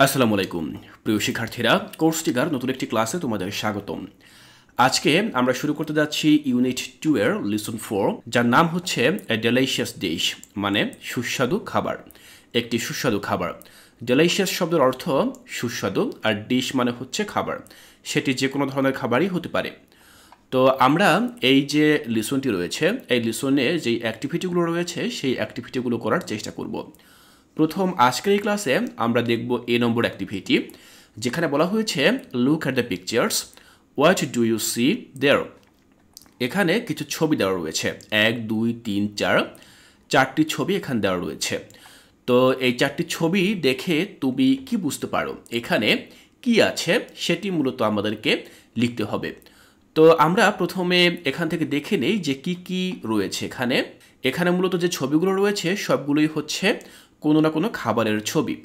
আসসালামু আলাইকুম প্রিয় শিক্ষার্থীরা, কোর্স টিকার নতুন একটি ক্লাসে তোমাদের স্বাগতম। আজকে আমরা শুরু করতে যাচ্ছি ইউনিট 2 এর লেসন 4, যার নাম হচ্ছে এ ডেলিশিয়াস ডিশ, মানে সুস্বাদু খাবার। একটি সুস্বাদু খাবার। ডেলিশিয়াস শব্দের অর্থ সুস্বাদু, আর ডিশ মানে হচ্ছে খাবার। সেটি যে কোনো ধরনের খাবারই হতে পারে। তো আমরা এই যে লিসনটি রয়েছে, এই লিসনে যেই অ্যাক্টিভিটিগুলো রয়েছে সেই অ্যাক্টিভিটিগুলো করার চেষ্টা করব। প্রথম আজকের এই ক্লাসে আমরা দেখব এ নম্বর অ্যাক্টিভিটি, যেখানে বলা হয়েছে look at the pictures, what do you see there. এখানে কিছু ছবি দেওয়া রয়েছে, 1 2 3 4, চারটি ছবি এখানে দেওয়া রয়েছে। তো এই চারটি ছবি দেখে তুমি কি বুঝতে পারো, এখানে কি আছে সেটি মূলত আমাদেরকে লিখতে হবে। তো আমরা প্রথমে এখান থেকে দেখে নেই যে কি কি রয়েছে এখানে। এখানে মূলত যে ছবিগুলো রয়েছে সবগুলোই হচ্ছে কোনো না কোনো খাবারের ছবি।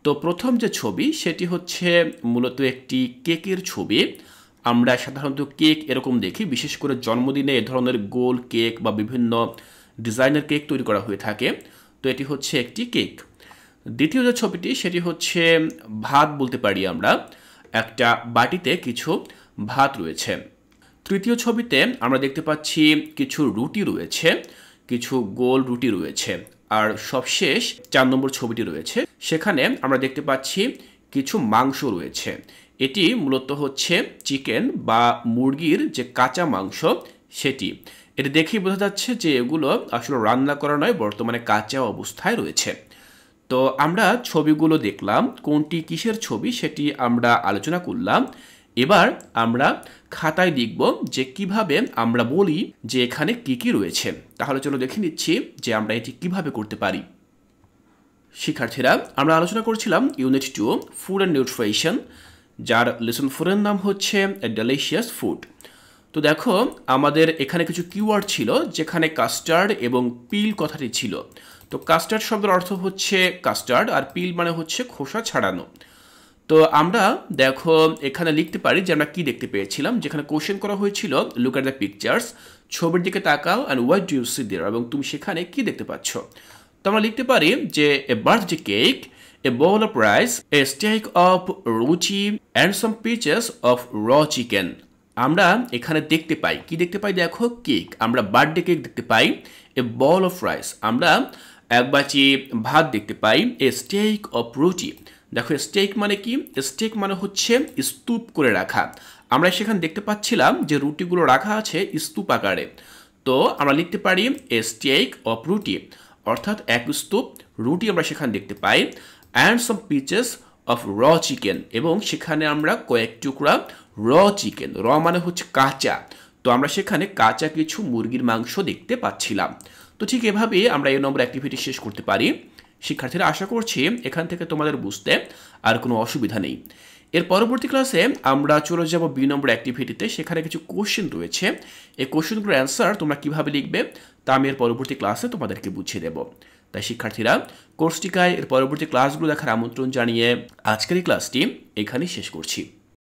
তো প্রথম যে ছবি সেটি হচ্ছে মূলত একটি কেকের ছবি। আমরা সাধারণত কেক এরকম দেখি, বিশেষ করে জন্মদিনে এ ধরনের গোল কেক বা বিভিন্ন ডিজাইনের কেক তৈরি করা হয়ে থাকে। তো এটি হচ্ছে একটি কেক। দ্বিতীয় যে ছবিটি সেটি হচ্ছে ভাত বলতে পারি আমরা, একটা বাটিতে কিছু ভাত রয়েছে। তৃতীয় ছবিতে আমরা দেখতে পাচ্ছি কিছু রুটি রয়েছে, কিছু গোল রুটি রয়েছে। আর সবশেষ 4 নম্বর ছবিটি রয়েছে, সেখানে আমরা দেখতে পাচ্ছি কিছু মাংস রয়েছে। এটি মূলত হচ্ছে চিকেন বা মুরগির যে কাঁচা মাংস সেটি। এটি দেখেই বোঝা যাচ্ছে যে এগুলো আসলে রান্না করা নয়, বর্তমানে কাঁচা অবস্থায় রয়েছে। তো আমরা ছবিগুলো দেখলাম, কোনটি কিসের ছবি সেটি আমরা আলোচনা করলাম। এবার আমরা খাতায় লিখব যে কিভাবে আমরা বলি যে এখানে কি কি রয়েছে। তাহলে চলো দেখে নিচ্ছি যে আমরা এটি কিভাবে করতে পারি। শিক্ষার্থীরা, আমরা আলোচনা করছিলাম ইউনিট 2 ফুড অ্যান্ড নিউট্রিশন, যার লেসন 4 এর নাম হচ্ছে এ ডেলিশিয়াস ফুড। তো দেখো, আমাদের এখানে কিছু কিওয়ার্ড ছিল, যেখানে কাস্টার্ড এবং পিল কথাটি ছিল। তো কাস্টার্ড শব্দের অর্থ হচ্ছে কাস্টার্ড, আর পিল মানে হচ্ছে খোসা ছাড়ানো। তো আমরা দেখো এখানে লিখতে পারি যে আমরা কি দেখতে পেয়েছিলাম। যেখানে কোশ্চেন করা হয়েছিল লুক অ্যাট দ্য পিকচার্স, ছবির দিকে তাকাও, and what do you see there, এবং তুমি সেখানে কি দেখতে পাচ্ছ। তো আমরা লিখতে পারি যে a birthday cake, A bowl of rice, a steak of রুচি, and some pieces of raw chicken। আমরা এখানে দেখতে পাই, কি দেখতে পাই দেখো, কেক। আমরা বার্থডে কেক দেখতে পাই, এ বল অফ রাইস, আমরা এক বাটি ভাত দেখতে পাই, এ স্টেক অফ রুটি। দেখো স্টেক মানে কি, স্টেক মানে হচ্ছে স্তূপ করে রাখা। আমরা সেখানে দেখতে পাচ্ছিলাম যে রুটিগুলো রাখা আছে স্তূপ আকারে। তো আমরা লিখতে পারি এ স্টেক অফ রুটি, অর্থাৎ এক স্তূপ রুটি আমরা সেখানে দেখতে পাই। অ্যান্ড সাম পিচেস অফ র চিকেন, এবং সেখানে আমরা কয়েক টুকরা র চিকেন, র মানে হচ্ছে কাঁচা। তো আমরা সেখানে কাঁচা কিছু মুরগির মাংস দেখতে পাচ্ছিলাম। তো ঠিক এভাবেই আমরা এই নম্বর অ্যাক্টিভিটি শেষ করতে পারি। শিক্ষার্থীরা, আশা করছি এখান থেকে তোমাদের বুঝতে আর কোনো অসুবিধা নেই। এর পরবর্তী ক্লাসে আমরা চলে যাব বি নম্বর অ্যাক্টিভিটিতে। সেখানে কিছু কোশ্চেন রয়েছে, এই কোশ্চেনগুলোর অ্যান্সার তোমরা কিভাবে লিখবে তা আমি এর পরবর্তী ক্লাসে তোমাদেরকে বুঝিয়ে দেব। তাই শিক্ষার্থীরা, কোর্স টিকায় এর পরবর্তী ক্লাসগুলো দেখার আমন্ত্রণ জানিয়ে আজকের এই ক্লাসটি এখানেই শেষ করছি।